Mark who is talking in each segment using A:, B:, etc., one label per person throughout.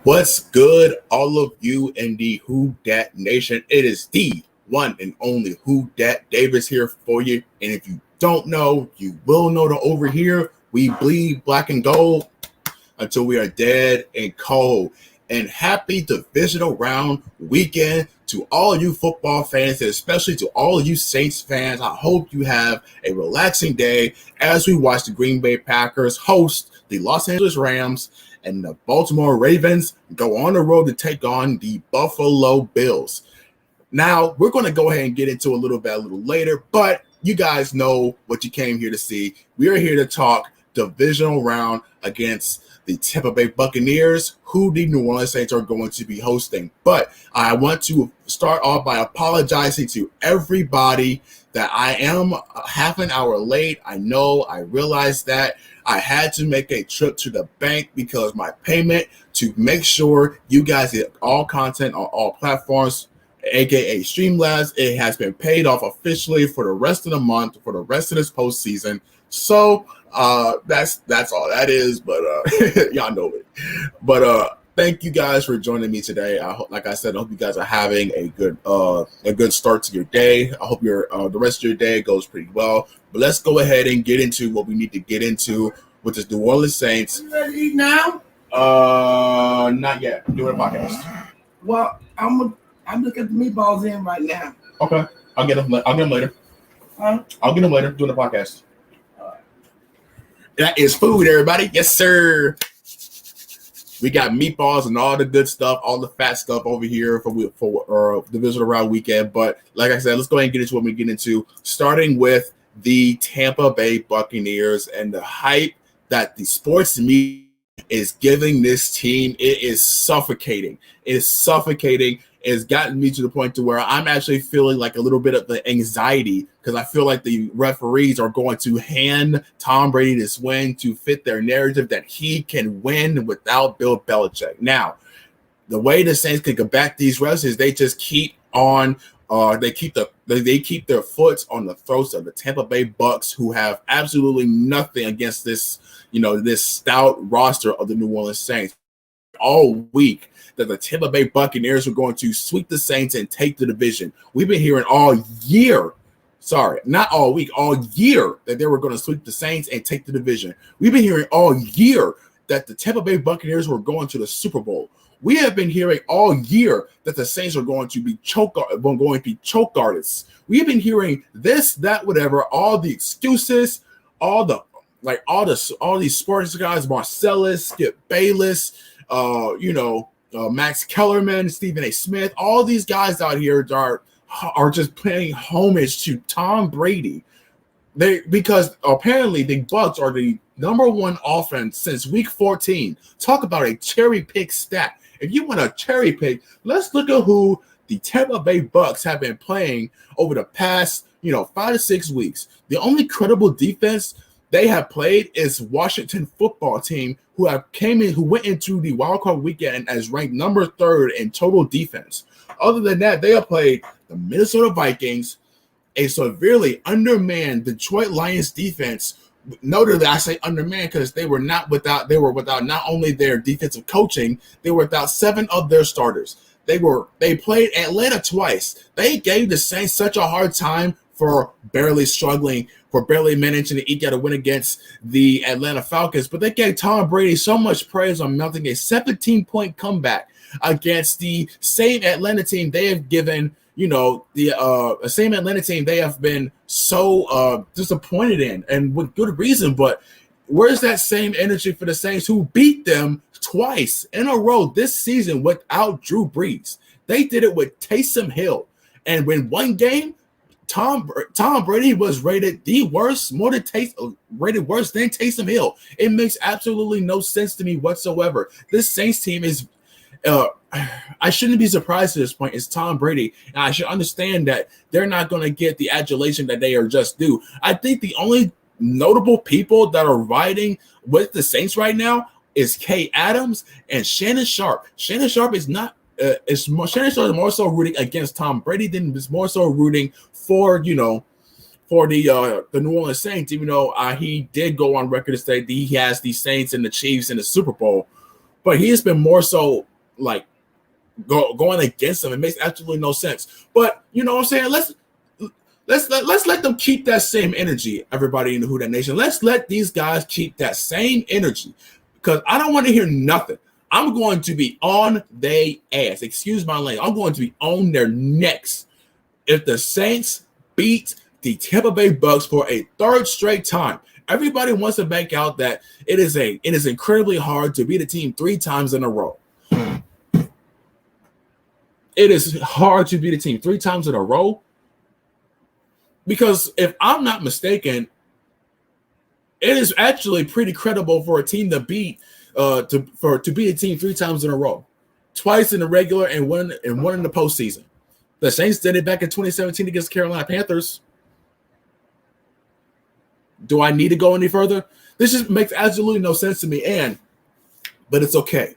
A: What's good, all of you in the Who Dat Nation? It is the one and only Who Dat Davis here for you. And if you don't know, you will know that over here we bleed black and gold until we are dead and cold. And happy divisional round weekend to all you football fans, and especially to all you Saints fans. I hope you have a relaxing day as we watch the Green Bay Packers host the Los Angeles Rams and the Baltimore Ravens go on the road to take on the Buffalo Bills. Now, we're going to go ahead and get into a little later, but you guys know what you came here to see. We are here to talk divisional round against the Tampa Bay Buccaneers, who the New Orleans Saints are going to be hosting. But I want to start off by apologizing to everybody that I am half an hour late. I know, I realize that. I had to make a trip to the bank because my payment to make sure you guys get all content on all platforms, aka Streamlabs, it has been paid off officially for the rest of the month, for the rest of this postseason. So that's all that is, but y'all know it. But thank you guys for joining me today. Like I said, I hope you guys are having a good start to your day. I hope your the rest of your day goes pretty well. But let's go ahead and get into what we need to get into with the New Orleans Saints.
B: You ready to eat now?
A: Not yet. I'm doing a podcast.
B: Well, I'm looking at the meatballs in right now.
A: Okay, I'll get them later.
B: Huh?
A: I'll get them later. Doing a podcast. That is food, everybody. Yes, sir. We got meatballs and all the good stuff, all the fat stuff over here for divisional round weekend. But like I said, let's go ahead and get into what we get into, starting with the Tampa Bay Buccaneers and the hype that the sports media is giving this team. It is suffocating. It's gotten me to the point to where I'm actually feeling like a little bit of the anxiety because I feel like the referees are going to hand Tom Brady this win to fit their narrative that he can win without Bill Belichick. Now, the way the Saints can get back these refs is they just keep on they keep their foot on the throats of the Tampa Bay Bucs, who have absolutely nothing against this, this stout roster of the New Orleans Saints. All week that the Tampa Bay Buccaneers were going to sweep the Saints and take the division. We've been hearing all year, not all week, all year that they were going to sweep the Saints and take the division. We've been hearing all year that the Tampa Bay Buccaneers were going to the Super Bowl. We have been hearing all year that the Saints are going to be choke artists. We have been hearing this, that, whatever, all the excuses, all these sports guys, Marcellus, Skip Bayless, Max Kellerman, Stephen A. Smith, all these guys out here are just paying homage to Tom Brady. Because apparently the Bucs are the number one offense since week 14. Talk about a cherry pick stat. If you want a cherry pick, let's look at who the Tampa Bay Bucs have been playing over the past, 5 to 6 weeks. The only credible defense they have played is Washington football team, who went into the wildcard weekend as ranked number 3rd in total defense. Other than that, they have played the Minnesota Vikings, a severely undermanned Detroit Lions defense. Notably, I say undermanned because they were without not only their defensive coaching, they were without 7 of their starters. They played Atlanta twice. They gave the Saints such a hard time for barely managing to eke out a win against the Atlanta Falcons. But they gave Tom Brady so much praise on mounting a 17-point comeback against the same Atlanta team they have given, the same Atlanta team they have been so disappointed in, and with good reason. But where's that same energy for the Saints, who beat them twice in a row this season without Drew Brees? They did it with Taysom Hill. And when one game, Tom Brady was rated the worst, rated worse than Taysom Hill. It makes absolutely no sense to me whatsoever. This Saints team is, I shouldn't be surprised at this point. It's Tom Brady, and I should understand that they're not going to get the adulation that they are just due. I think the only notable people that are riding with the Saints right now is Kay Adams and Shannon Sharp. Shannon Sharp is not. Shannon Sharp is more so rooting against Tom Brady than is more so rooting for the New Orleans Saints. Even though he did go on record to say that he has the Saints and the Chiefs in the Super Bowl, but he has been more so like going against them. It makes absolutely no sense. But you know what I'm saying? Let's let them keep that same energy. Everybody in the Who Dat Nation, let's let these guys keep that same energy, because I don't want to hear nothing. I'm going to be on their ass. Excuse my language. I'm going to be on their necks if the Saints beat the Tampa Bay Bucs for a third straight time. Everybody wants to make out that it is incredibly hard to beat a team 3 times in a row. It is hard to beat a team 3 times in a row, because if I'm not mistaken, it is actually pretty credible for a team to beat to beat a team 3 times in a row, twice in the regular and one in the postseason. The Saints did it back in 2017 against the Carolina Panthers. Do I need to go any further? This just makes absolutely no sense to me, but it's okay,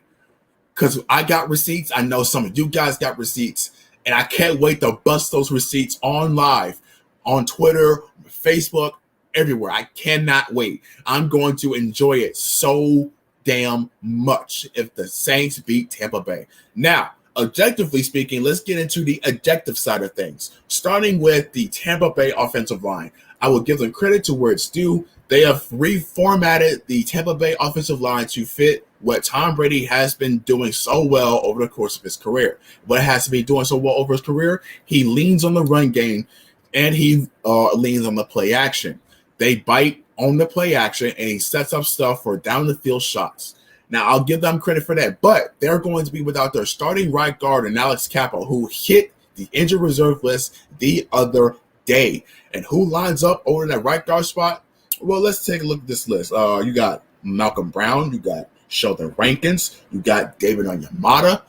A: because I got receipts. I know some of you guys got receipts, and I can't wait to bust those receipts on live, on Twitter, Facebook, everywhere. I cannot wait. I'm going to enjoy it so damn much if the Saints beat Tampa Bay. Now, objectively speaking, let's get into the objective side of things, starting with the Tampa Bay offensive line. I will give them credit to where it's due. They have reformatted the Tampa Bay offensive line to fit what Tom Brady has been doing so well over the course of his career. What has to be doing so well over his career? He leans on the run game, and he leans on the play action. They bite on the play action, and he sets up stuff for down the field shots. Now, I'll give them credit for that, but they're going to be without their starting right guard and Alex Cappa, who hit the injured reserve list the other day. And who lines up over that right guard spot? Well, let's take a look at this list. You got Malcolm Brown, you got Sheldon Rankins, you got David Onyemata.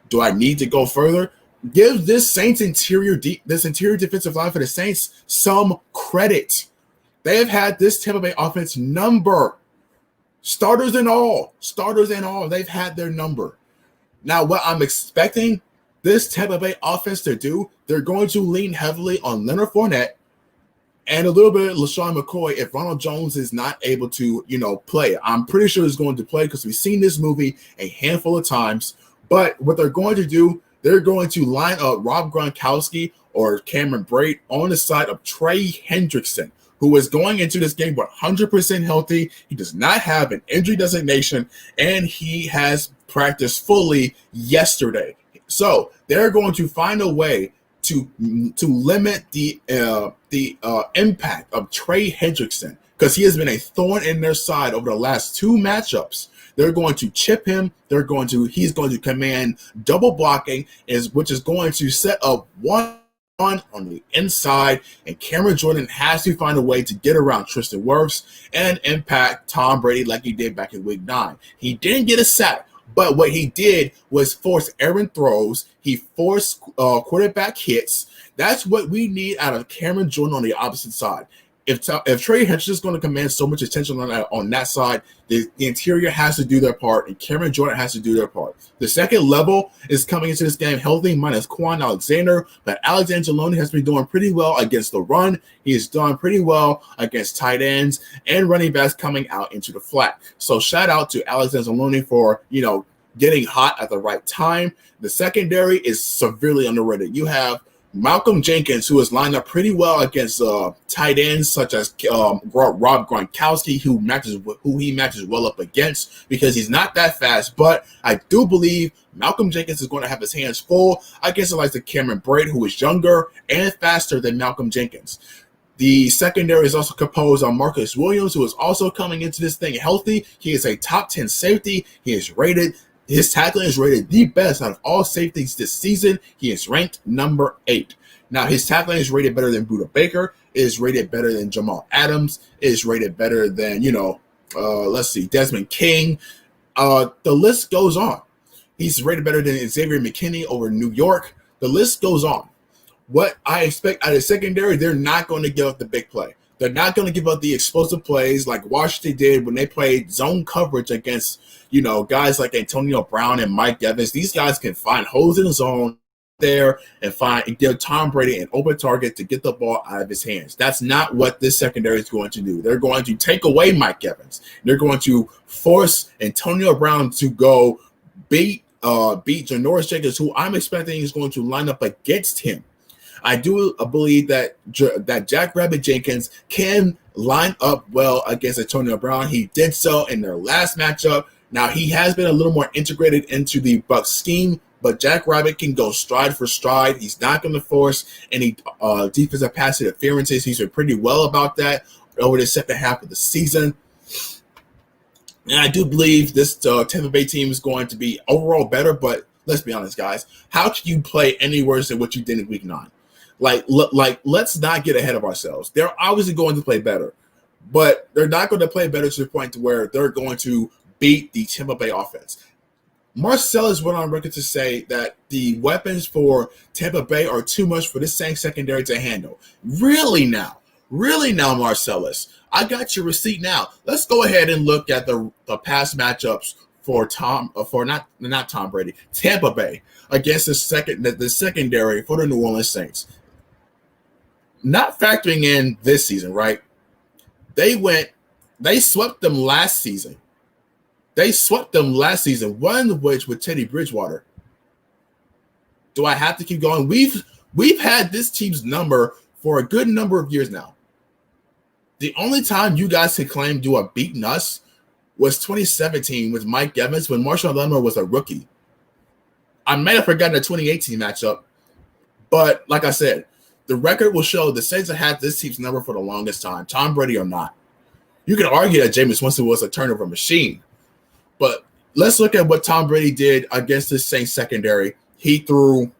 A: Do I need to go further? Give this Saints interior defensive line for the Saints some credit. They have had this Tampa Bay offense number. Starters and all, they've had their number. Now, what I'm expecting this Tampa Bay offense to do, they're going to lean heavily on Leonard Fournette and a little bit of LaShawn McCoy if Ronald Jones is not able to, play. I'm pretty sure he's going to play because we've seen this movie a handful of times. But what they're going to do, they're going to line up Rob Gronkowski or Cameron Brate on the side of Trey Hendrickson, who is going into this game 100% healthy. He does not have an injury designation, and he has practiced fully yesterday. So they're going to find a way to limit the impact of Trey Hendrickson, because he has been a thorn in their side over the last 2 matchups. They're going to chip him. He's going to command double blocking, which is going to set up one on the inside, and Cameron Jordan has to find a way to get around Tristan Wirfs and impact Tom Brady like he did back in Week 9. He didn't get a sack, but what he did was force errant throws. He forced quarterback hits. That's what we need out of Cameron Jordan on the opposite side. If Trey Hendrickson is going to command so much attention on that side, the interior has to do their part, and Cameron Jordan has to do their part. The second level is coming into this game healthy, minus Quan Alexander, but Alex Anzalone has been doing pretty well against the run. He has done pretty well against tight ends and running backs coming out into the flat. So shout out to Alex Anzalone for, getting hot at the right time. The secondary is severely underrated. You have Malcolm Jenkins, who is lined up pretty well against tight ends such as Rob Gronkowski, who he matches well up against because he's not that fast. But I do believe Malcolm Jenkins is going to have his hands full against the likes of Cameron Brate, who is younger and faster than Malcolm Jenkins. The secondary is also composed of Marcus Williams, who is also coming into this thing healthy. He is a top 10 safety. His tackling is rated the best out of all safeties this season. He is ranked number 8. Now, his tackling is rated better than Budda Baker. It is rated better than Jamal Adams. It is rated better than, Desmond King. The list goes on. He's rated better than Xavier McKinney over New York. The list goes on. What I expect out of secondary, they're not going to give up the big play. They're not going to give up the explosive plays like Washington did when they played zone coverage against, guys like Antonio Brown and Mike Evans. These guys can find holes in the zone there and give Tom Brady an open target to get the ball out of his hands. That's not what this secondary is going to do. They're going to take away Mike Evans. They're going to force Antonio Brown to go beat beat Janoris Jenkins, who I'm expecting is going to line up against him. I do believe that Jack Rabbit Jenkins can line up well against Antonio Brown. He did so in their last matchup. Now, he has been a little more integrated into the Bucs scheme, but Jack Rabbit can go stride for stride. He's not going to force any defensive pass interferences. He's been pretty well about that over the second half of the season. And I do believe this Tampa Bay team is going to be overall better, but let's be honest, guys. How can you play any worse than what you did in Week 9? Let's not get ahead of ourselves. They're obviously going to play better, but they're not going to play better to the point to where they're going to beat the Tampa Bay offense. Marcellus went on record to say that the weapons for Tampa Bay are too much for this same secondary to handle. Really now, Marcellus. I got your receipt now. Let's go ahead and look at the past matchups for not Tom Brady, Tampa Bay against the secondary for the New Orleans Saints. Not factoring in this season, right? They swept them last season. One of which with Teddy Bridgewater. Do I have to keep going? We've had this team's number for a good number of years now. The only time you guys could claim to have beaten us was 2017 with Mike Evans when Marshawn Lattimore was a rookie. I may have forgotten the 2018 matchup, but like I said, the record will show the Saints have had this team's number for the longest time, Tom Brady or not. You can argue that Jameis Winston was a turnover machine, but let's look at what Tom Brady did against the Saints secondary. He threw,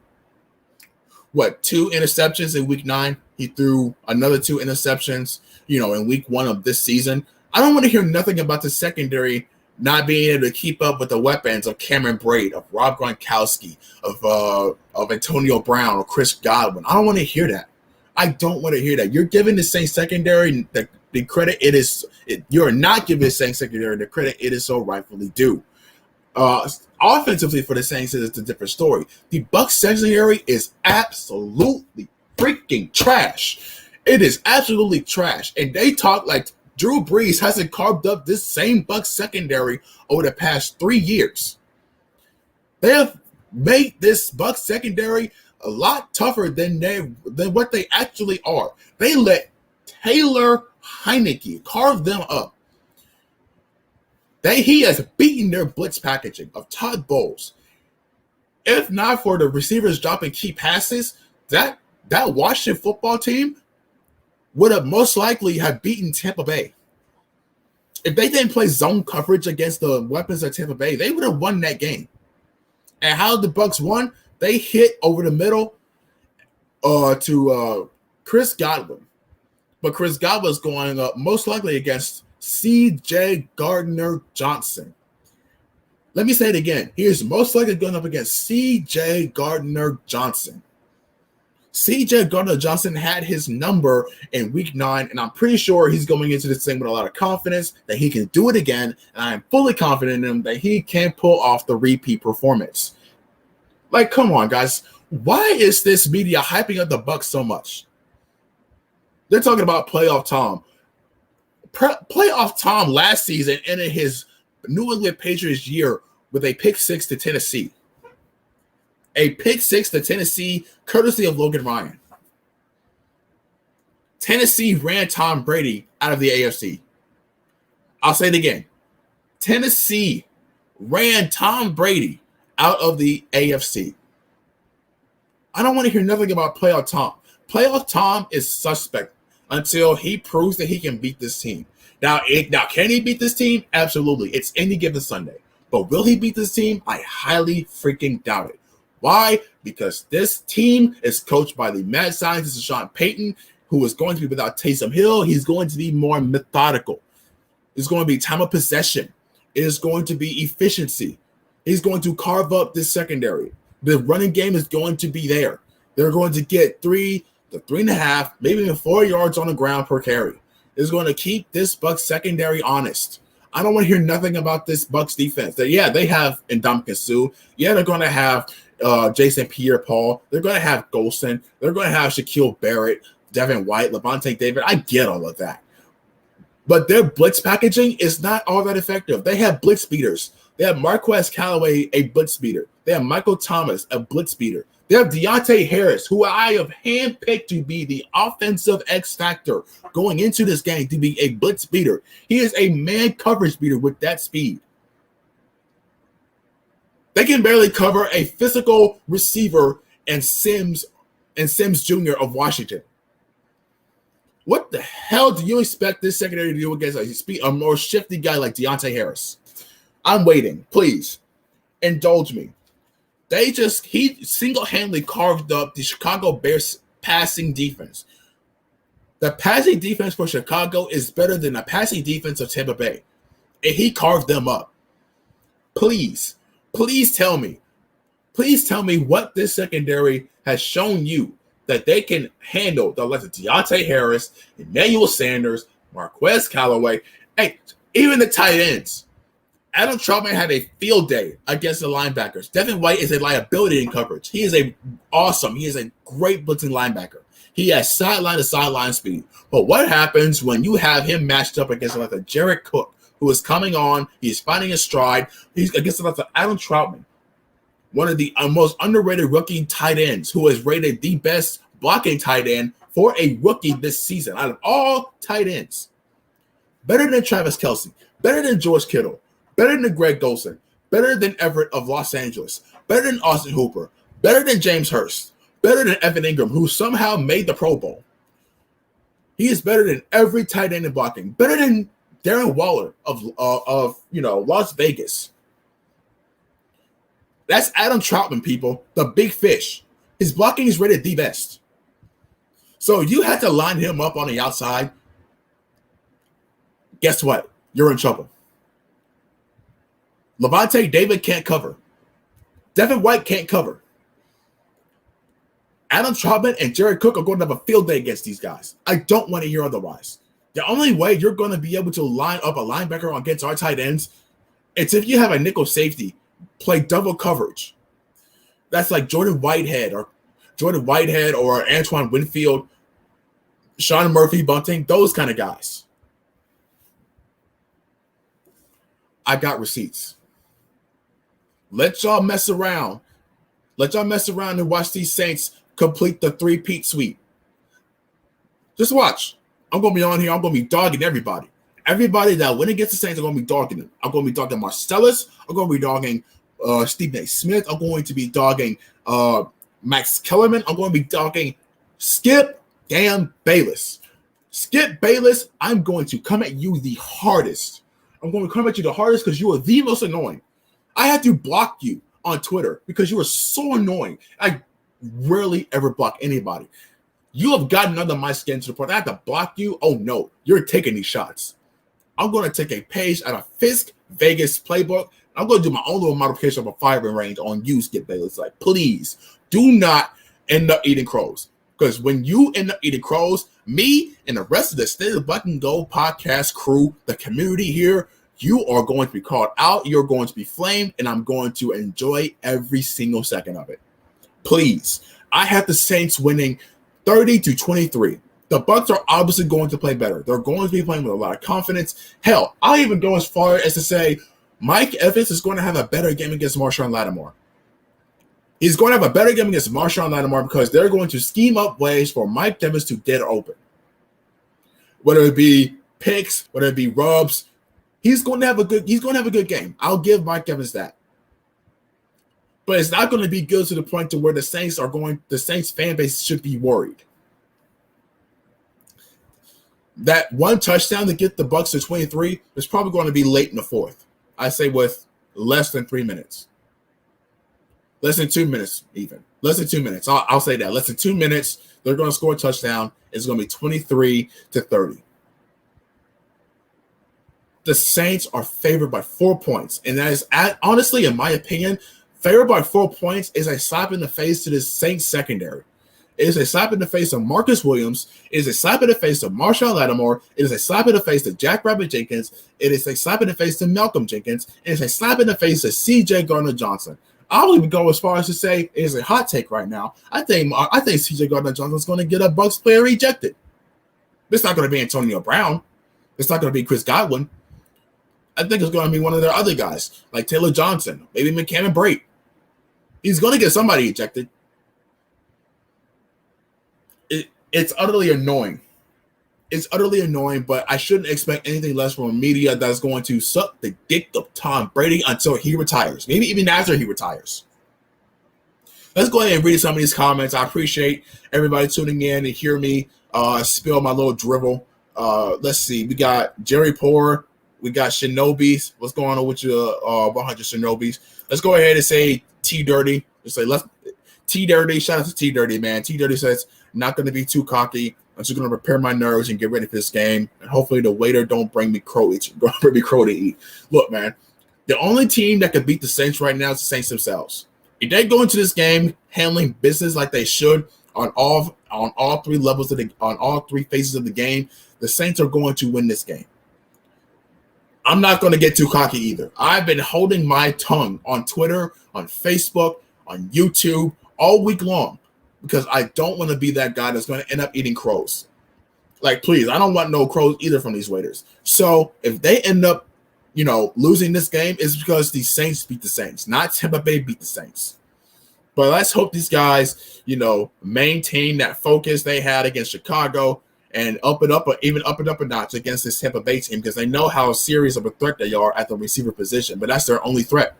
A: 2 interceptions in Week 9? He threw another 2 interceptions, in Week 1 of this season. I don't want to hear nothing about the secondary not being able to keep up with the weapons of Cameron Braid, of Rob Gronkowski, of Antonio Brown, or Chris Godwin. I don't want to hear that. I don't want to hear that. You're giving the Saints secondary the credit it is. You're not giving the Saints secondary the credit it is so rightfully due. Offensively for the Saints, it's a different story. The Bucs secondary is absolutely freaking trash. It is absolutely trash. And they talk like Drew Brees hasn't carved up this same Bucs secondary over the past 3 years. They have made this Bucs secondary a lot tougher than what they actually are. They let Taylor Heineke carve them up. He has beaten their blitz packaging of Todd Bowles. If not for the receivers dropping key passes, that Washington football team would have most likely have beaten Tampa Bay. If they didn't play zone coverage against the weapons of Tampa Bay, they would have won that game. And how the Bucs won? They hit over the middle to Chris Godwin. But Chris Godwin is going up most likely against C.J. Gardner-Johnson. Let me say it again. He is most likely going up against C.J. Gardner-Johnson. C.J. Gardner-Johnson had his number in Week 9, and I'm pretty sure he's going into this thing with a lot of confidence that he can do it again, and I am fully confident in him that he can pull off the repeat performance. Like, come on, guys. Why is this media hyping up the Bucs so much? They're talking about Playoff Tom. Playoff Tom last season ended his New England Patriots year with a pick 6 to Tennessee. A pick 6 to Tennessee, courtesy of Logan Ryan. Tennessee ran Tom Brady out of the AFC. I'll say it again. Tennessee ran Tom Brady out of the AFC. I don't want to hear nothing about Playoff Tom. Playoff Tom is suspect until he proves that he can beat this team. Now, can he beat this team? Absolutely. It's any given Sunday. But will he beat this team? I highly freaking doubt it. Why? Because this team is coached by the mad scientist Sean Payton, who is going to be without Taysom Hill. He's going to be more methodical. It's going to be time of possession. It is going to be efficiency. He's going to carve up this secondary. The running game is going to be there. They're going to get 3 to 3.5, maybe even 4 yards on the ground per carry. It's going to keep this Bucs secondary honest. I don't want to hear nothing about this Bucs defense. They have Ndamukong Suh. Yeah, they're going to have Jason Pierre-Paul. They're going to have Golson. They're going to have Shaquille Barrett, Devin White, Levante David. I get all of that. But their blitz packaging is not all that effective. They have blitz beaters They have Marquez Callaway, a blitz beater. They have Michael Thomas, a blitz beater. They have Deontay Harris, who I have handpicked to be the offensive X factor going into this game to be a blitz beater. He is a man coverage beater with that speed. They can barely cover a physical receiver and Sims Jr. of Washington. What the hell do you expect this secondary to do against a more shifty guy like Deontay Harris? I'm waiting. Please indulge me. He single-handedly carved up the Chicago Bears passing defense. The passing defense for Chicago is better than the passing defense of Tampa Bay. And he carved them up. Please tell me what this secondary has shown you that they can handle the likes of Deontay Harris, Emmanuel Sanders, Marquez Callaway, hey, even the tight ends. Adam Trautman had a field day against the linebackers. Devin White is a liability in coverage. He is a great blitzing linebacker. He has sideline-to-sideline speed. But what happens when you have him matched up against like a Jared Cook, who is coming on, he's finding his stride, he's against like Adam Trautman, one of the most underrated rookie tight ends, who is rated the best blocking tight end for a rookie this season out of all tight ends. Better than Travis Kelce, better than George Kittle, better than Greg Golson, better than Everett of Los Angeles, better than Austin Hooper, better than James Hurst, better than Evan Ingram, who somehow made the Pro Bowl. He is better than every tight end in blocking, better than Darren Waller of Las Vegas. That's Adam Trautman, people, the big fish. His blocking is rated the best. So you had to line him up on the outside. Guess what? You're in trouble. Levante David can't cover. Devin White can't cover. Adam Trautman and Jared Cook are going to have a field day against these guys. I don't want to hear otherwise. The only way you're going to be able to line up a linebacker against our tight ends is if you have a nickel safety play double coverage. That's like Jordan Whitehead or Antoine Winfield, Sean Murphy Bunting, those kind of guys. I got receipts. Let y'all mess around. Let y'all mess around and watch these Saints complete the three-peat sweep. Just watch. I'm going to be on here. I'm going to be dogging everybody. Everybody that went against the Saints, I'm going to be dogging them. I'm going to be dogging Marcellus. I'm going to be dogging Stephen A. Smith. I'm going to be dogging Max Kellerman. I'm going to be dogging Skip damn Bayless. Skip Bayless, I'm going to come at you the hardest. I'm going to come at you the hardest because you are the most annoying. I had to block you on Twitter because you were so annoying. I rarely ever block anybody. You have gotten under my skin to the point I have to block you. Oh no, you're taking these shots. I'm going to take a page out of Fisk Vegas playbook. I'm going to do my own little modification of a firing range on you, Skip Bayless. Like, please do not end up eating crows. Because when you end up eating crows, me and the rest of the State of Black and Gold podcast crew, the community here, you are going to be called out. You're going to be flamed, and I'm going to enjoy every single second of it. Please. I have the Saints winning 30-23. The Bucs are obviously going to play better. They're going to be playing with a lot of confidence. Hell, I'll even go as far as to say Mike Evans is going to have a better game against Marshawn Lattimore. He's going to have a better game against Marshawn Lattimore because they're going to scheme up ways for Mike Evans to get open. Whether it be picks, whether it be rubs, he's going to have a good game. I'll give Mike Evans that. But it's not going to be good to the point to where the Saints fan base should be worried. That one touchdown to get the Bucs to 23 is probably going to be late in the fourth. I say with less than 3 minutes. Less than 2 minutes, even. Less than 2 minutes. I'll say that. Less than 2 minutes, they're going to score a touchdown. It's going to be 23-30. The Saints are favored by 4 points. And that is, honestly, in my opinion, favored by 4 points is a slap in the face to the Saints secondary. It is a slap in the face of Marcus Williams. It is a slap in the face of Marshawn Lattimore. It is a slap in the face to Jack Rabbit Jenkins. It is a slap in the face to Malcolm Jenkins. It is a slap in the face to C.J. Gardner-Johnson. I'll even go as far as to say it is a hot take right now. I think C.J. Gardner-Johnson is going to get a Bucs player rejected. It's not going to be Antonio Brown. It's not going to be Chris Godwin. I think it's going to be one of their other guys, like Taylor Johnson, maybe McCann Brate. He's going to get somebody ejected. It's utterly annoying. It's utterly annoying, but I shouldn't expect anything less from a media that's going to suck the dick of Tom Brady until he retires, maybe even after he retires. Let's go ahead and read some of these comments. I appreciate everybody tuning in and hear me spill my little drivel. Let's see. We got Jerry Poor. We got Shinobi. What's going on with your 100 Shinobis? Let's go ahead and say T Dirty. Just say T Dirty. Shout out to T Dirty, man. T Dirty says, not going to be too cocky. I'm just going to prepare my nerves and get ready for this game. And hopefully the waiter don't bring me crow to eat. Look, man, the only team that can beat the Saints right now is the Saints themselves. If they go into this game handling business like they should on all three levels on all three phases of the game, the Saints are going to win this game. I'm not going to get too cocky either. I've been holding my tongue on Twitter, on Facebook, on YouTube all week long because I don't want to be that guy that's going to end up eating crows. Like, please, I don't want no crows either from these waiters. So if they end up, losing this game, it's because the Saints beat the Saints, not Tampa Bay beat the Saints. But let's hope these guys, maintain that focus they had against Chicago and up it up a notch against this Tampa Bay team because they know how serious of a threat they are at the receiver position. But that's their only threat.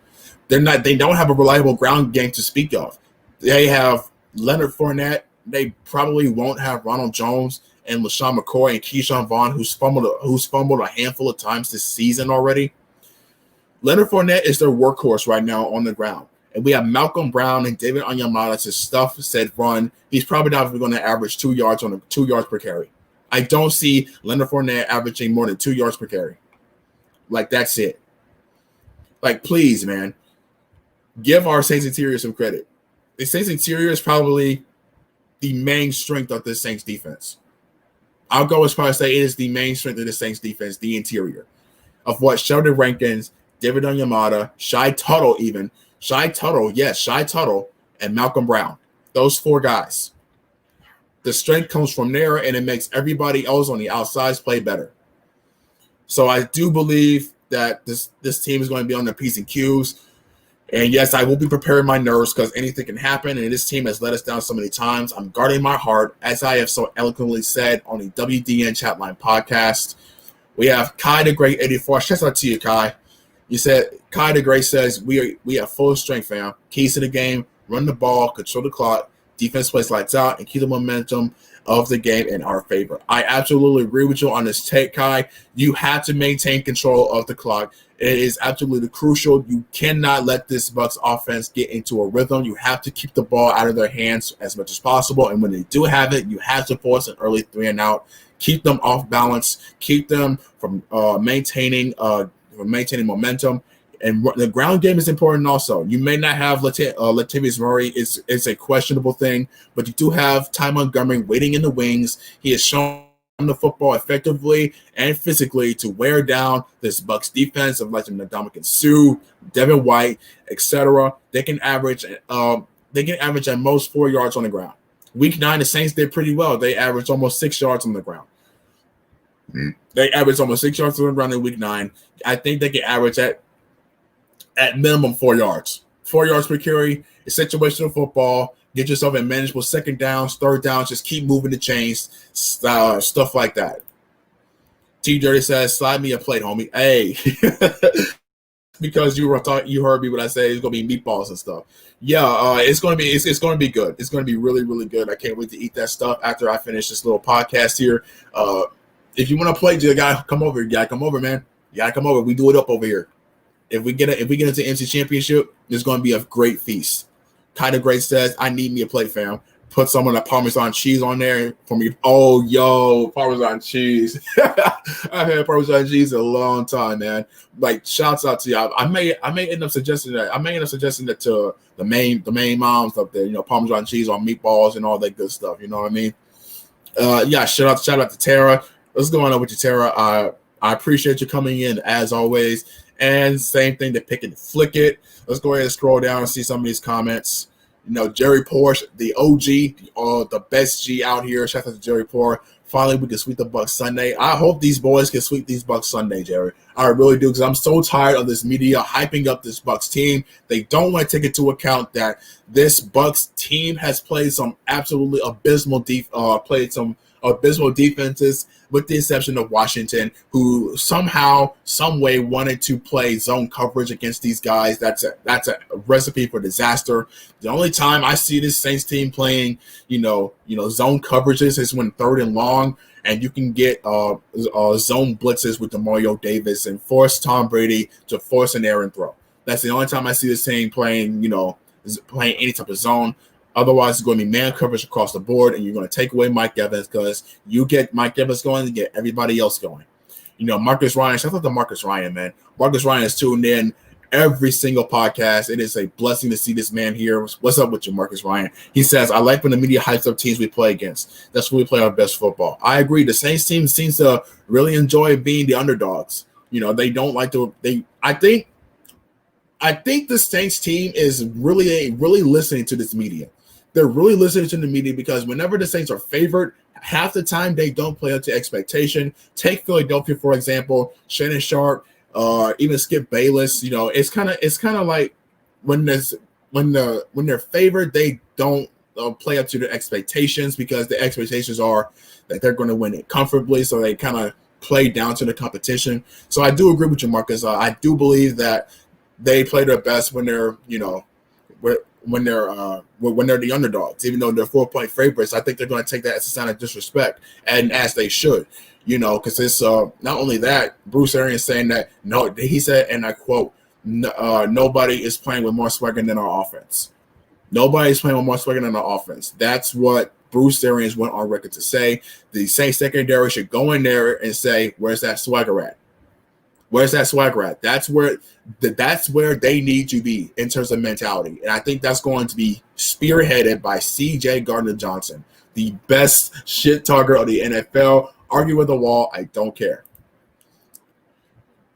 A: They don't have a reliable ground game to speak of. They have Leonard Fournette. They probably won't have Ronald Jones and LaShawn McCoy and Keyshawn Vaughn, who's fumbled a handful of times this season already. Leonard Fournette is their workhorse right now on the ground. And we have Malcolm Brown and David Onyemata to stuff said run. He's probably not even going to average 2 yards per carry. I don't see Leonard Fournette averaging more than 2 yards per carry. Like, that's it. Like, please, man, give our Saints interior some credit. The Saints interior is probably the main strength of this Saints defense. I'll go as far as say it is the main strength of the Saints defense, the interior. Of what Sheldon Rankins, David Onyemata, Shy Tuttle, and Malcolm Brown. Those four guys. The strength comes from there, and it makes everybody else on the outsides play better. So I do believe that this team is going to be on their P's and Q's. And yes, I will be preparing my nerves because anything can happen, and this team has let us down so many times. I'm guarding my heart, as I have so eloquently said on the WDN Chatline podcast. We have Kai the Great 84. Shout out to you, Kai. You said Kai the Great says we have full strength, fam. Keys to the game: run the ball, control the clock, defense plays lights out, and keep the momentum of the game in our favor. I absolutely agree with you on this take, Kai. You have to maintain control of the clock. It is absolutely crucial. You cannot let this Bucs offense get into a rhythm. You have to keep the ball out of their hands as much as possible. And when they do have it, you have to force an early 3 and out. Keep them off balance. Keep them from maintaining momentum. And the ground game is important also. You may not have Latavius Murray. It's a questionable thing, but you do have Ty Montgomery waiting in the wings. He has shown the football effectively and physically to wear down this Bucs defense of like Ndamukong Suh, Devin White, etc. They can average at most 4 yards on the ground. Week 9, the Saints did pretty well. They averaged almost 6 yards on the ground. They averaged almost 6 yards on the ground in Week 9. I think they can average at minimum 4 yards. 4 yards per carry. It's situational football. Get yourself in manageable second downs, third downs. Just keep moving the chains, stuff like that. T Dirty says, slide me a plate, homie. Hey, because you heard me when I said it's gonna be meatballs and stuff. Yeah, it's gonna be good. It's gonna be really, really good. I can't wait to eat that stuff after I finish this little podcast here. If you want to play, you gotta come over. You gotta come over, man. You gotta come over. We do it up over here. If we get into NFC Championship, there's gonna be a great feast. Kind of Great says, I need me a plate, fam. Put some of the Parmesan cheese on there for me. Oh, yo, Parmesan cheese. I've had Parmesan cheese in a long time, man. Like, shouts out to y'all. I may end up suggesting that. I may end up suggesting that to the main moms up there. Parmesan cheese on meatballs and all that good stuff. You know what I mean? Yeah. Shout out to Tara. What's going on with you, Tara? I appreciate you coming in as always. And same thing to Pick It and Flick It. Let's go ahead and scroll down and see some of these comments. Jerry Porsche, the OG, the best G out here. Shout out to Jerry Porsche. finally we can sweep the Bucs Sunday. I hope these boys can sweep these Bucs Sunday, Jerry. I really do, because I'm so tired of this media hyping up this Bucs team. They don't want to take into account that this Bucs team has played some absolutely abysmal defenses, with the exception of Washington, who somehow, some way wanted to play zone coverage against these guys. That's a recipe for disaster. The only time I see this Saints team playing, zone coverages is when 3rd and long, and you can get zone blitzes with Mario Davis and force Tom Brady to force an errant throw. That's the only time I see this team playing any type of zone. Otherwise, it's going to be man coverage across the board, and you're going to take away Mike Evans, because you get Mike Evans going, you get everybody else going. Marcus Ryan, shout out to Marcus Ryan, man. Marcus Ryan is tuned in every single podcast. It is a blessing to see this man here. What's up with you, Marcus Ryan? He says, I like when the media hypes up teams we play against. That's when we play our best football. I agree. The Saints team seems to really enjoy being the underdogs. They don't like to – I think the Saints team is really listening to this media. They're really listening to the media, because whenever the Saints are favored, half the time they don't play up to expectation. Take Philadelphia, for example. Shannon Sharp, even Skip Bayless. It's kind of like when they're favored, they don't play up to their expectations, because the expectations are that they're going to win it comfortably. So they kind of play down to the competition. So I do agree with you, Marcus. I do believe that they play their best when they're when they're the underdogs, even though they're 4-point favorites. I think they're going to take that as a sign of disrespect, and as they should, because it's not only that. Bruce Arians saying that he said, and I quote, nobody is playing with more swagger than our offense. Nobody's playing with more swagger than our offense. That's what Bruce Arians went on record to say. The Saints secondary should go in there and say, where's that swagger at? Where's that swagger at? That's where they need to be in terms of mentality. And I think that's going to be spearheaded by C.J. Gardner-Johnson, the best shit talker of the NFL. Argue with the wall. I don't care.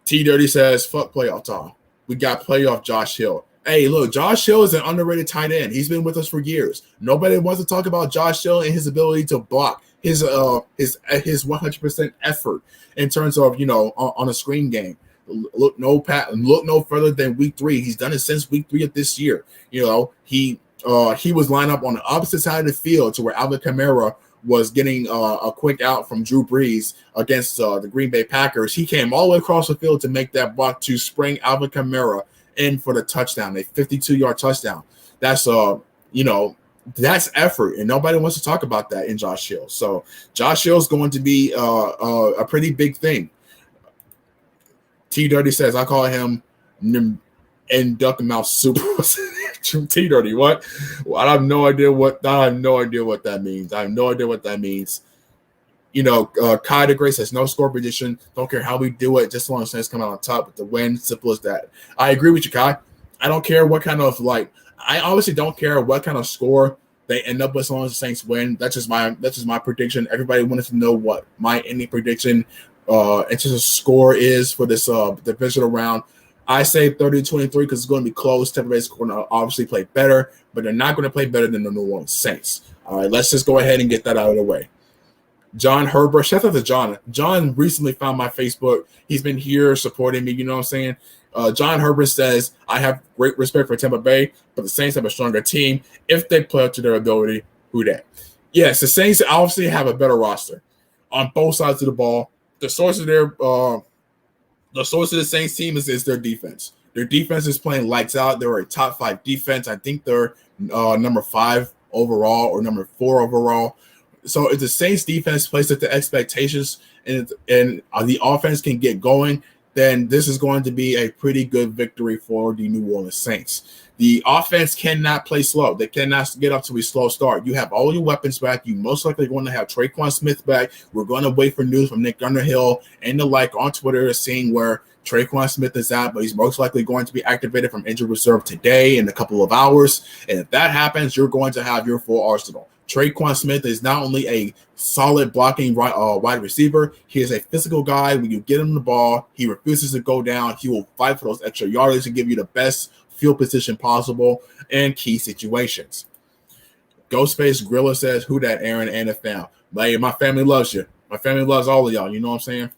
A: T Dirty says, fuck playoff talk. We got playoff Josh Hill. Hey, look, Josh Hill is an underrated tight end. He's been with us for years. Nobody wants to talk about Josh Hill and his ability to block, his 100% effort in terms of on a screen game. Look no further than week 3. He's done it since week 3 of this year. He was lined up on the opposite side of the field to where Alvin Kamara was getting a quick out from Drew Brees against the Green Bay Packers. He came all the way across the field to make that block to spring Alvin Kamara in for the touchdown, a 52-yard touchdown. That's that's effort, and nobody wants to talk about that in Josh Hill. So Josh Hill is going to be a pretty big thing. T Dirty says, I call him and duck mouth super. T Dirty, what? Well, I have no idea what that means. I have no idea what that means. Kai the Great says, no score prediction. Don't care how we do it, just as long as Saints come out on top with the win. Simple as that. I agree with you, Kai. I don't care what kind of I obviously don't care what kind of score they end up with, as long as the Saints win. That's just my prediction. Everybody wanted to know what my ending prediction in terms of score is for this divisional round. I say 30-23 because it's going to be close. Tampa Bay's going to obviously play better, but they're not going to play better than the New Orleans Saints. All right, let's just go ahead and get that out of the way. John Herbert, shout out to John. John recently found my Facebook. He's been here supporting me. You know what I'm saying? John Herbert says, I have great respect for Tampa Bay, but the Saints have a stronger team. If they play up to their ability, who that? Yes, the Saints obviously have a better roster on both sides of the ball. The source of the Saints team is their defense. Their defense is playing lights out. They're a top 5 defense. I think they're number 5 overall or number 4 overall. So if the Saints defense plays at the expectations and the offense can get going, then this is going to be a pretty good victory for the New Orleans Saints. The offense cannot play slow. They cannot get up to a slow start. You have all your weapons back. You most likely going to have Traquan Smith back. We're going to wait for news from Nick Underhill and the like on Twitter, seeing where Traquan Smith is at, but he's most likely going to be activated from injured reserve today in a couple of hours. And if that happens, you're going to have your full arsenal. Traquan Smith is not only a solid blocking wide receiver, he is a physical guy. When you get him the ball, he refuses to go down. He will fight for those extra yardage and give you the best field position possible in key situations. Ghostface Grilla says, who that Aaron and a fan? Like, my family loves you. My family loves all of y'all. You know what I'm saying?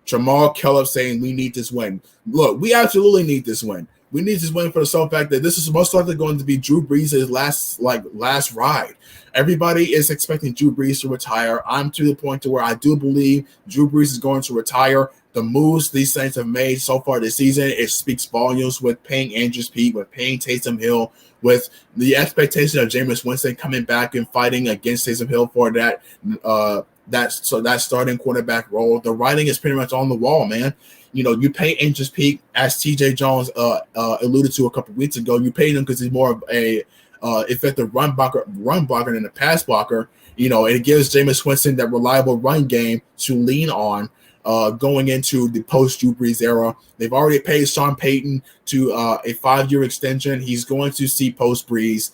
A: Jamal Kellogg saying we need this win. Look, we absolutely need this win. We need this win for the sole fact that this is most likely going to be Drew Brees' last ride. Everybody is expecting Drew Brees to retire. I'm to the point to where I do believe Drew Brees is going to retire. The moves these Saints have made so far this season, it speaks volumes with paying Andrews Pete, with paying Taysom Hill, with the expectation of Jameis Winston coming back and fighting against Taysom Hill for that starting quarterback role. The writing is pretty much on the wall, man. You know, you pay Andrews Pete, as TJ Jones alluded to a couple weeks ago. You pay him because he's more of a effective run blocker than a pass blocker. You know, it gives Jameis Winston that reliable run game to lean on going into the post-Drew Brees era. They've already paid Sean Payton to a 5-year extension. He's going to see post-Brees,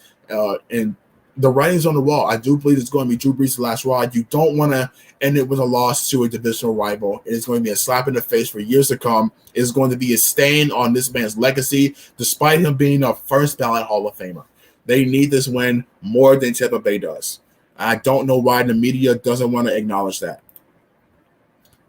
A: and the writing's on the wall. I do believe it's going to be Drew Brees' last ride. You don't want to end it with a loss to a divisional rival. It is going to be a slap in the face for years to come. It is going to be a stain on this man's legacy, despite him being a first-ballot Hall of Famer. They need this win more than Tampa Bay does. I don't know why the media doesn't want to acknowledge that.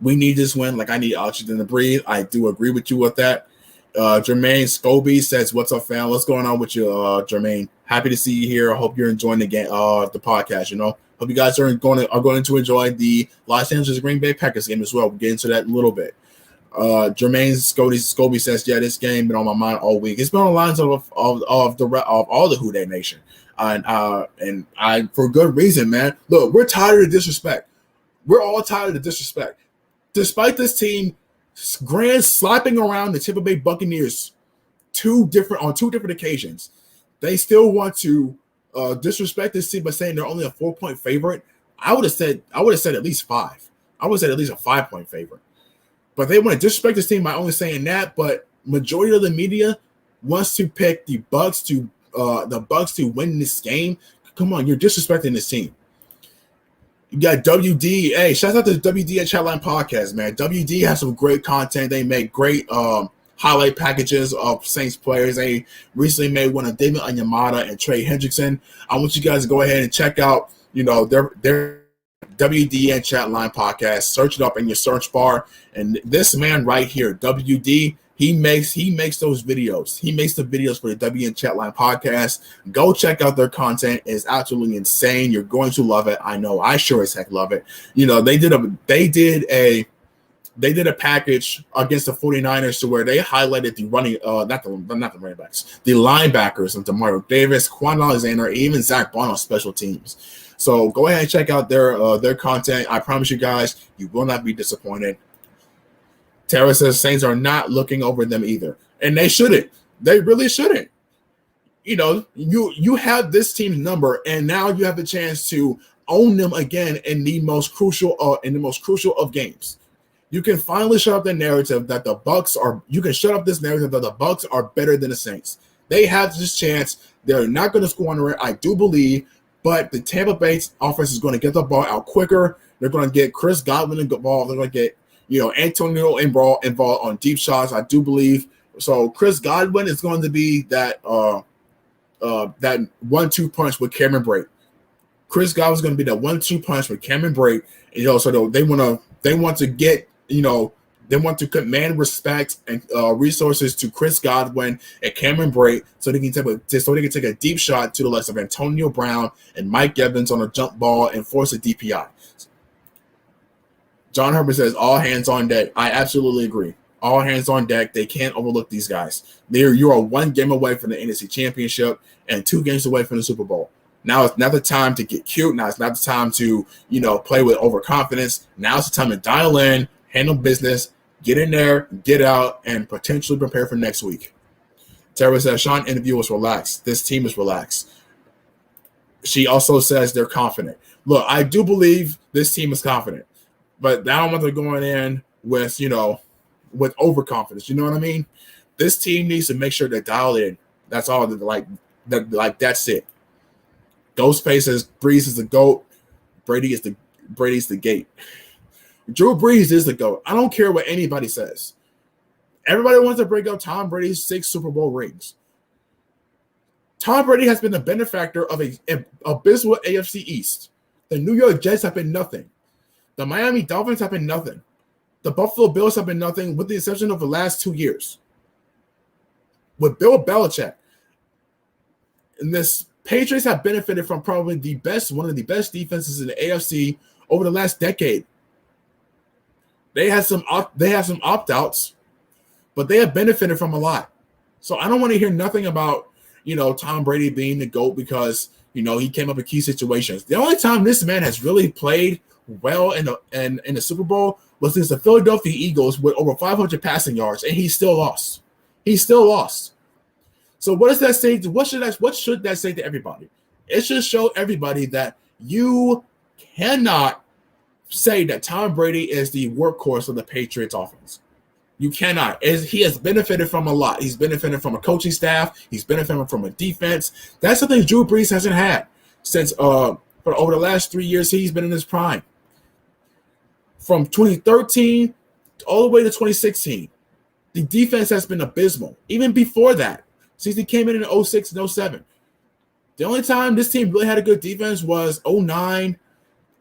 A: We need this win like I need oxygen to breathe. I do agree with you with that. Jermaine S.O.B.G says, "What's up, fam? What's going on with you, Jermaine? Happy to see you here. I hope you're enjoying the game, the podcast. You know, hope you guys are going to enjoy the Los Angeles Green Bay Packers game as well. We'll get into that in a little bit." Jermaine S.O.B.G says, "Yeah, this game been on my mind all week. It's been on the lines of all the Who Dey Nation, and I for good reason, man. Look, we're tired of disrespect. We're all tired of disrespect. Despite this team grand slapping around the Tampa Bay Buccaneers on two different occasions, they still want to disrespect this team by saying they're only a 4-point favorite. I would have said at least 5. I would have said at least a 5-point favorite. But they want to disrespect this team by only saying that. But majority of the media wants to pick the Bucs to win this game. Come on, you're disrespecting this team. You got WD. Hey, shout out to WD at Chatline Podcast, man. WD has some great content. They make great highlight packages of Saints players. They recently made one of David Onyemata and Trey Hendrickson. I want you guys to go ahead and check out, their WD and Chatline Podcast. Search it up in your search bar. And this man right here, WD, he makes those videos. He makes the videos for the W and Chatline Podcast. Go check out their content. It's absolutely insane. You're going to love it. I know. I sure as heck love it. You know, they did a package against the 49ers to where they highlighted the running not the running backs, the linebackers of Demario Davis, Quan Alexander, even Zach Bond on special teams. So go ahead and check out their content. I promise you guys, you will not be disappointed. Tara says Saints are not looking over them either. And they shouldn't. They really shouldn't. You know, you have this team's number, and now you have the chance to own them again in the most crucial of games. You can finally shut up the narrative that the Bucs are. You can shut up this narrative that the Bucs are better than the Saints. They have this chance. They're not going to squander it, I do believe. But the Tampa Bay offense is going to get the ball out quicker. They're going to get Chris Godwin involved. They're going to get Antonio involved on deep shots, I do believe. So Chris Godwin is going to be that 1-2 punch with Cameron Brate. Chris Godwin is going to be that 1-2 punch with Cameron Brate. So they want to command respect and resources to Chris Godwin and Cameron Brate so they can take a deep shot to the likes of Antonio Brown and Mike Evans on a jump ball and force a DPI. John Herbert says, all hands on deck. I absolutely agree. All hands on deck. They can't overlook these guys. You are 1 game away from the NFC Championship and 2 games away from the Super Bowl. Now it's not the time to get cute. Now it's not the time to, play with overconfidence. Now it's the time to dial in, handle business, get in there, get out, and potentially prepare for next week. Tara says, Sean interview was relaxed. This team is relaxed. She also says they're confident. Look, I do believe this team is confident. But I don't want them going in with, with overconfidence. You know what I mean? This team needs to make sure they dial in. That's all. That's it. Ghostface says Brees is the GOAT. Brady's the gate. Drew Brees is the GOAT. I don't care what anybody says. Everybody wants to bring up Tom Brady's 6 Super Bowl rings. Tom Brady has been the benefactor of a abysmal AFC East. The New York Jets have been nothing. The Miami Dolphins have been nothing. The Buffalo Bills have been nothing, with the exception of the last 2 years. With Bill Belichick, and this Patriots have benefited from probably one of the best defenses in the AFC over the last decade. They have some opt-outs, but they have benefited from a lot. So I don't want to hear nothing about, Tom Brady being the GOAT because, he came up in key situations. The only time this man has really played well in the Super Bowl was against the Philadelphia Eagles with over 500 passing yards, and he still lost. So what does that say? What should that say to everybody? It should show everybody that you cannot say that Tom Brady is the workhorse of the Patriots offense. You cannot. He has benefited from a lot. He's benefited from a coaching staff. He's benefited from a defense. That's something Drew Brees hasn't had since for over the last 3 years he's been in his prime. From 2013 all the way to 2016, the defense has been abysmal. Even before that, since he came in 06 and 07. The only time this team really had a good defense was 09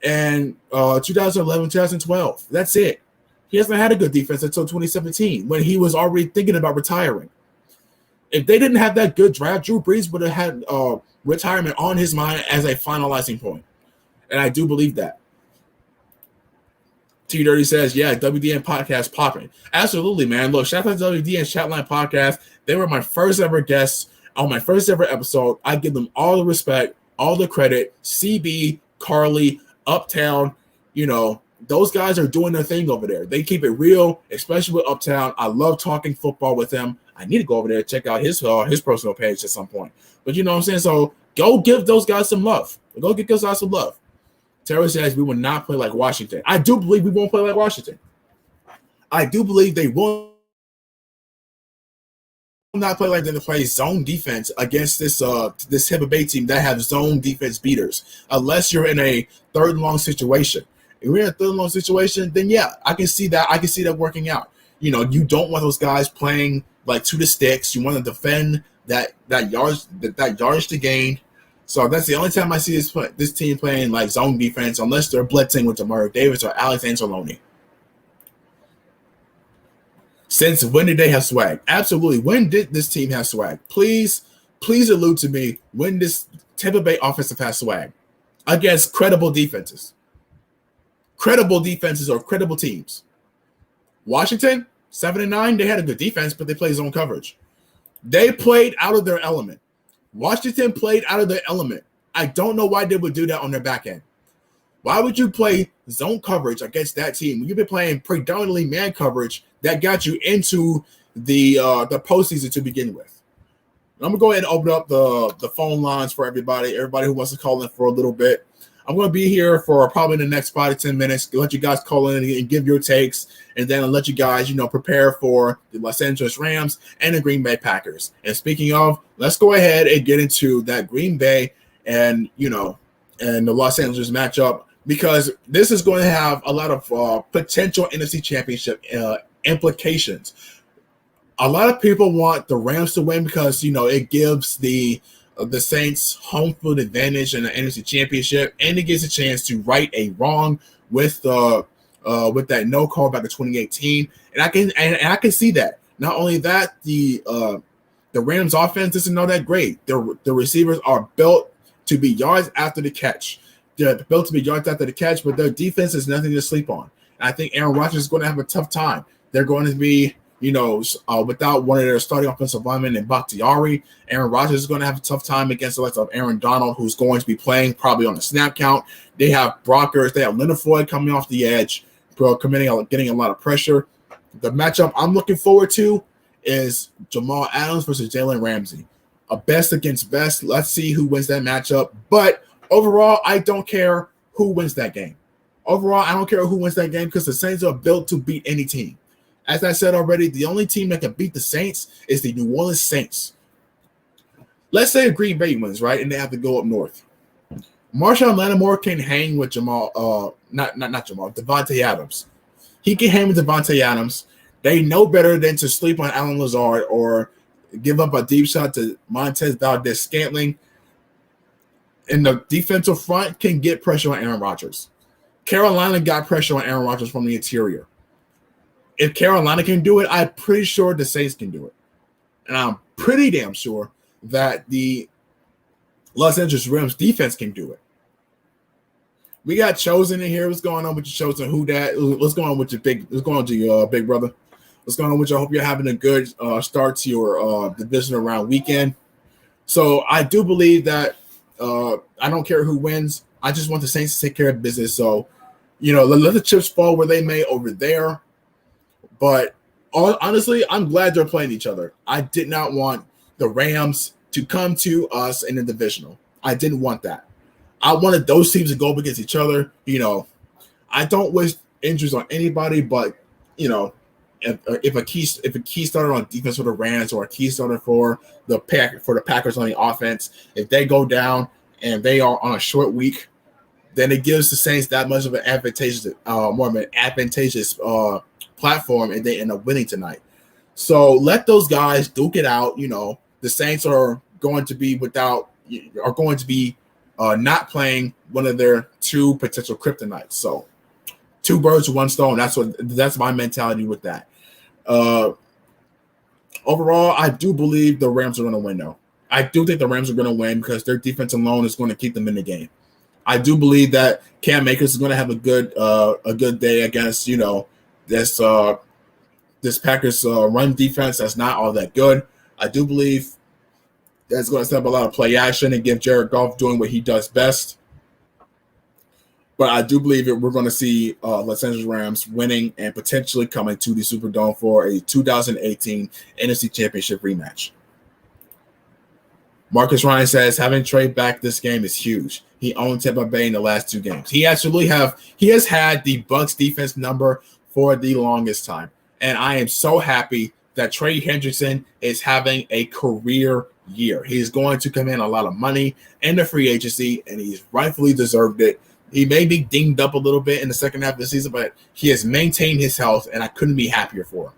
A: and 2011, 2012. That's it. He hasn't had a good defense until 2017 when he was already thinking about retiring. If they didn't have that good draft, Drew Brees would have had retirement on his mind as a finalizing point. And I do believe that. T Dirty says, yeah, WDN podcast popping. Absolutely, man. Look, shout out to WDN Chatline podcast. They were my first ever guests on my first ever episode. I give them all the respect, all the credit. CB, Carly, Uptown, those guys are doing their thing over there. They keep it real, especially with Uptown. I love talking football with them. I need to go over there and check out his personal page at some point. But you know what I'm saying? So go give those guys some love. Go get those guys some love. Terry says we will not play like Washington. I do believe we won't play like Washington. I do believe they will not play like them to play zone defense against this Tampa Bay team that have zone defense beaters. Unless you're in a third and long situation. If you're in a third and long situation, then yeah, I can see that. I can see that working out. You don't want those guys playing like to the sticks. You want to defend that yardage to gain. So that's the only time I see this team playing like zone defense, unless they're blitzing with Demario Davis or Alex Anzalone. Since when did they have swag? Absolutely. When did this team have swag? Please allude to me when this Tampa Bay offensive has swag against credible defenses. Credible defenses or credible teams. Washington, 7-9, they had a good defense, but they played zone coverage. They played out of their element. Washington played out of their element. I don't know why they would do that on their back end. Why would you play zone coverage against that team when you've been playing predominantly man coverage that got you into the postseason to begin with? I'm going to go ahead and open up the phone lines for everybody who wants to call in for a little bit. I'm going to be here for probably the next 5 to 10 minutes to let you guys call in and give your takes, and then I'll let you guys, prepare for the Los Angeles Rams and the Green Bay Packers. And speaking of, let's go ahead and get into that Green Bay and the Los Angeles matchup, because this is going to have a lot of potential NFC Championship implications. A lot of people want the Rams to win because, it gives the Saints home field advantage in the NFC Championship, and it gives a chance to right a wrong with that no call back in 2018, and I can see that. Not only that, the Rams offense isn't all that great. The receivers are built to be yards after the catch. They're built to be yards after the catch, but their defense is nothing to sleep on. And I think Aaron Rodgers is going to have a tough time. They're going to be without one of their starting offensive linemen in Bakhtiari. Aaron Rodgers is going to have a tough time against the likes of Aaron Donald, who's going to be playing probably on a snap count. They have Brockers. They have Leonard Floyd coming off the edge, getting a lot of pressure. The matchup I'm looking forward to is Jamal Adams versus Jalen Ramsey. A best against best. Let's see who wins that matchup. But overall, I don't care who wins that game. Overall, I don't care who wins that game because the Saints are built to beat any team. As I said already, the only team that can beat the Saints is the New Orleans Saints. Let's say Green Bay wins, right, and they have to go up north. Marshawn Lattimore can hang with Devontae Adams. He can hang with Devontae Adams. They know better than to sleep on Allen Lazard or give up a deep shot to Montez Valdez-Scantling. in the defensive front can get pressure on Aaron Rodgers. Carolina got pressure on Aaron Rodgers from the interior. If Carolina can do it, I'm pretty sure the Saints can do it. And I'm pretty damn sure that the Los Angeles Rams defense can do it. We got Chosen in here. What's going on with your Chosen? Who that? What's going on with your big? What's going on to your big brother? What's going on with you? I hope you're having a good start to your divisional round weekend. So I do believe that I don't care who wins. I just want the Saints to take care of business. So, let the chips fall where they may over there. But honestly, I'm glad they're playing each other. I did not want the Rams to come to us in the divisional. I didn't want that. I wanted those teams to go up against each other. I don't wish injuries on anybody, but if a key starter on defense for the Rams or a key starter for the Packers on the offense, if they go down and they are on a short week, then it gives the Saints that much of an advantageous, platform, and they end up winning tonight. So let those guys duke it out. The Saints are going to be not playing one of their two potential kryptonites. So 2 birds with 1 stone. That's my mentality with that. Overall, I do believe the Rams are going to win, though. I do think the Rams are going to win because their defense alone is going to keep them in the game. I do believe that Cam Akers is going to have a good day against this Packers run defense that's not all that good. I do believe that's going to set up a lot of play action and give Jared Goff doing what he does best. But I do believe that we're going to see Los Angeles Rams winning and potentially coming to the Superdome for a 2018 NFC Championship rematch. Marcus Ryan says having Trey back this game is huge. He owned Tampa Bay in the last 2 games. He has had the Bucs defense number for the longest time. And I am so happy that Trey Hendrickson is having a career year. He's going to command a lot of money in the free agency, and he's rightfully deserved it. He may be dinged up a little bit in the second half of the season, but he has maintained his health, and I couldn't be happier for him.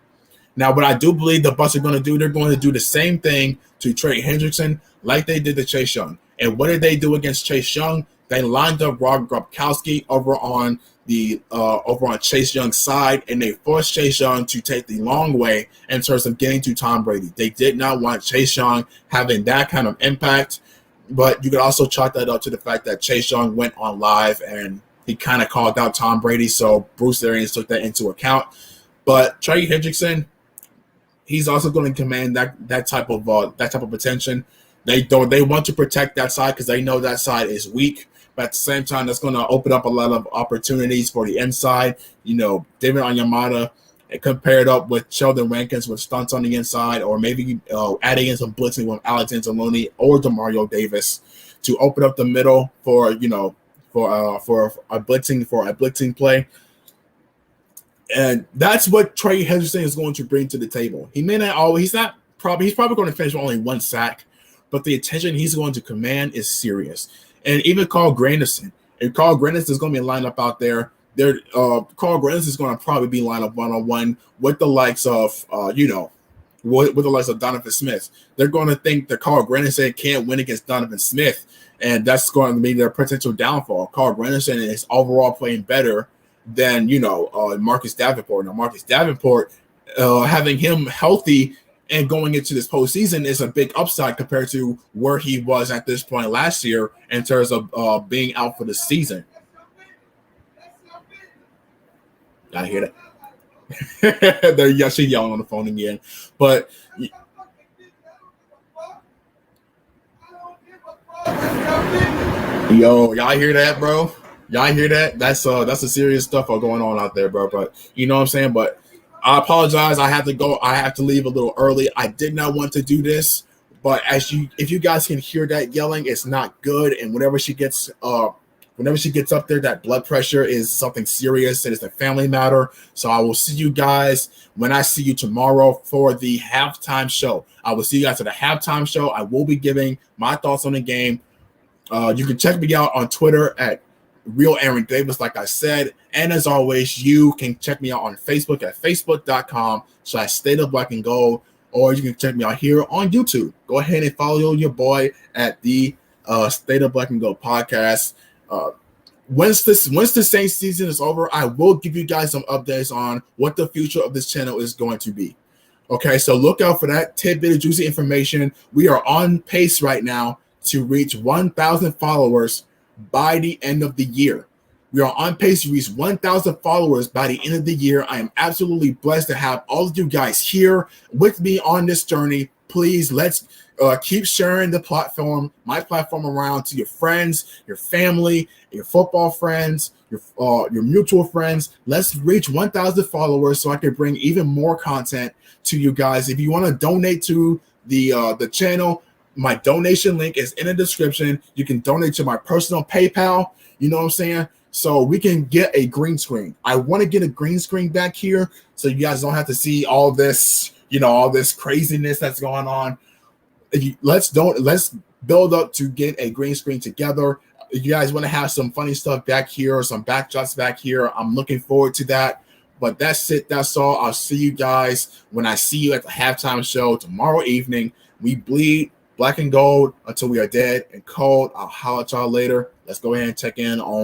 A: Now, what I do believe the Bucs are going to do, they're going to do the same thing to Trey Hendrickson like they did to Chase Young. And what did they do against Chase Young? They lined up Rob Gronkowski over on Chase Young's side, and they forced Chase Young to take the long way in terms of getting to Tom Brady. They did not want Chase Young having that kind of impact, but you could also chalk that up to the fact that Chase Young went on live and he kind of called out Tom Brady, so Bruce Arians took that into account. But Trey Hendrickson, he's also going to command that type of attention. They want to protect that side because they know that side is weak. But at the same time, that's going to open up a lot of opportunities for the inside. David Onyemata compared up with Sheldon Rankins with stunts on the inside, or maybe adding in some blitzing with Alexander Looney or DeMario Davis to open up the middle for a blitzing play. And that's what Trey Hendrickson is going to bring to the table. He may not always. He's probably going to finish with only 1 sack, but the attention he's going to command is serious. And even Carl Granderson. If Carl Granderson is going to be lined up out there, Carl Granderson is going to probably be lined up one-on-one with the likes of, with the likes of Donovan Smith. They're going to think that Carl Granderson can't win against Donovan Smith, and that's going to be their potential downfall. Carl Granderson is overall playing better than, Marcus Davenport. Now, Marcus Davenport, having him healthy and going into this postseason is a big upside compared to where he was at this point last year in terms of being out for the season. I hear that. They're actually yelling on the phone again. But yo, y'all hear that, bro? Y'all hear that? That's a serious stuff going on out there, bro. But you know what I'm saying? But I apologize. I have to go. I have to leave a little early. I did not want to do this, but if you guys can hear that yelling, it's not good. And whenever she gets up there, that blood pressure is something serious. It is a family matter. So I will see you guys when I see you tomorrow for the halftime show. I will see you guys at the halftime show. I will be giving my thoughts on the game. You can check me out on Twitter at Real Aaron Davis, like I said. And as always, you can check me out on Facebook at facebook.com/State of Black and Gold, or you can check me out here on YouTube. Go ahead and follow your boy at the State of Black and Gold podcast. Once the Saints season is over, I will give you guys some updates on what the future of this channel is going to be. Okay, so look out for that tidbit of juicy information. We are on pace right now to reach 1,000 followers by the end of the year. We are on pace to reach 1,000 followers by the end of the year. I am absolutely blessed to have all of you guys here with me on this journey. Please, let's keep sharing the platform, my platform, around to your friends, your family, your football friends, your mutual friends. Let's reach 1,000 followers so I can bring even more content to you guys. If you want to donate to the channel, my donation link is in the description. You can donate to my personal PayPal. You know what I'm saying? So we can get a green screen. I want to get a green screen back here so you guys don't have to see all this, all this craziness that's going on. Let's build up to get a green screen together. If you guys want to have some funny stuff back here or some backdrops back here, I'm looking forward to that. But that's it. That's all. I'll see you guys when I see you at the halftime show tomorrow evening. We bleed black and gold until we are dead and cold. I'll holler at y'all later. Let's go ahead and check in on